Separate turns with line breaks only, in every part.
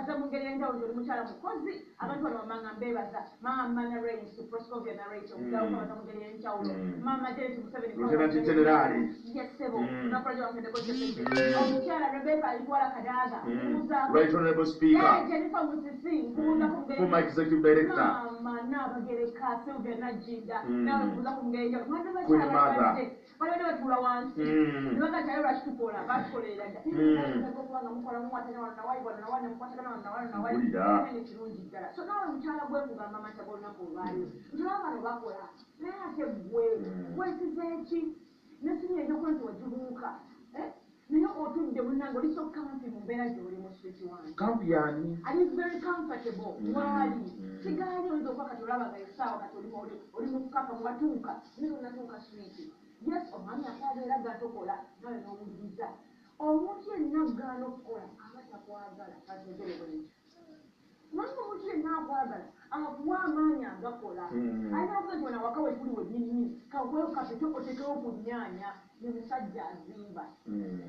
baza mu ngeri y'enjawulo oli mukyala mukozi abantu bano bamanga mbeebaza maama narrates Proscovia narrates omugawo baza mu ngeri y'enjawulo maama Janet Museveni
Lieutenant General
yesebo nakola wafendeko omukyala Rebecca Alitwala Kadaga
Right Honorable Speaker
Jennifer Musisi nkuza ku ngeri
former Executive Director
maama Nabagereka Sylvia Najinda nawe nkuza ku ngeri y'enjawulo
Queen Mother
balibadde batula wansi nebagatyalo lwakitukola batukolerera dda okubanga mukola mumwatana wano nawayibona nawane mukwatagana wano nawano nawale kirungi ddala so nawe mukyala gwe kugamba amata g'olunaku olwaliro ntulaba bano bakola naye ate gwe wesiza eki nesinya ebyokuba nti wagibuuka naye otudde munnange oli so kampi mu mbeera gy'oli mu street wange
kampi yani
ali very comfortable waali kigaali oyinza okuba kati olabaga essaawa kati oli mu kukapa mwatuuka naye onatuuka street yes omwami akabeera gatokola nawe n'owuliriza omuntu yenna agaana okukola aba takwagala ategerebweki kubanga omuntu yenna akwagala akuwa amaanyi agakola alina okuga nti wona waka we tuli wennyini kakweyo kapito otekewo ku nnyaanya ye musajja azimba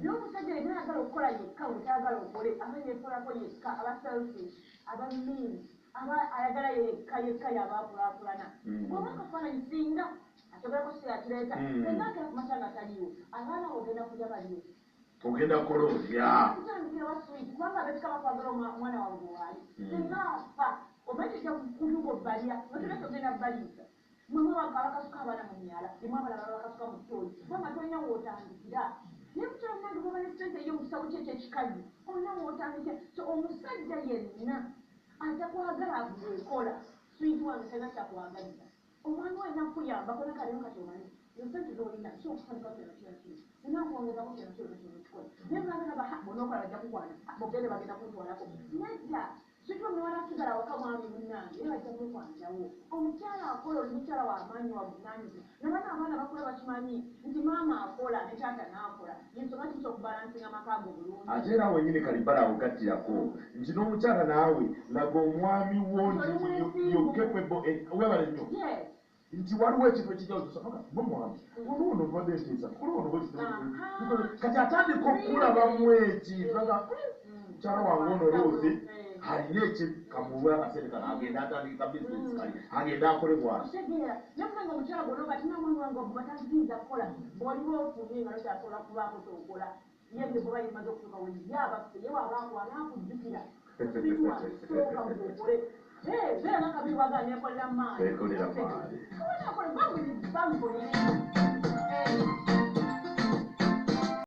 naye omusajja yenna ayagala okukola yekka wetayagala okole aba yeekolako yekka aba selfish aba mean aba ayagala yekka yabaakulaakulana oba akafaananyi singa ategerako siyakireeta senga akera ku masanga taliwo abaana ogenda kulya baliyo
ogenda kololya
kutandikira waswiti kubanga abetika bakwagala omwana wawe bwewaali senga afa oba ekijja kutuuka obbalya notuleka ogenda bbaliisa mwemwe abakasuka abaana mu myala emu abalala bakasuka mu ttooyi kubanga tolina wootandikira naye mukyala nange bwoba ne sente ey'omusawo kyekyo ekikazi olina wootandikira so omusajja yenna atakwagala akugekola switi wange sena kyakwagalira omwana walina kuyambako nakaleyo kati omanyi esente zolina so okutandika kyona kyona kino enakwongezako kyona kyona kyona kikola naye mwagalaba bonaokola bajja kukwana bogende bagenda kuntwalako nedda sikyo muwala asigala waka mwami munnange era bajja kumukwanirawo omukyala akola oli mukyala w'amaanyi wabunaanyuzi nabana abaana bakula bakimanyi nti maama akola ne taata n'akola yensonga kimusa okubalansinga amaka go bulungi
ate era wenyini kalibala awogakirako nti n'omukyala naawe laga omwami wo nti yo capable webale nnyo nti waliwo ekintu ekijjawo kisoboka mumwami ono ovadde nteesa tukole ono kati atandika okulabamu eki mukyala wange ono loozi alina ekikamuwa akasente kano agenda atandika bizinesi kali agenda akole bwati
tegeera nakunanga omukyala gona oba tina omwami wange obuba taziyiza kukola bw'oliba ofunye nga nokyasobola kubaako kyokola ye bwe bwoba yemaze okutuuka weyabaffe ye wabaakwana akujjukira ositwa sooka ng'okole beera nakabiri wagaa neekolera maanyi
ekolera maanyi
bambulire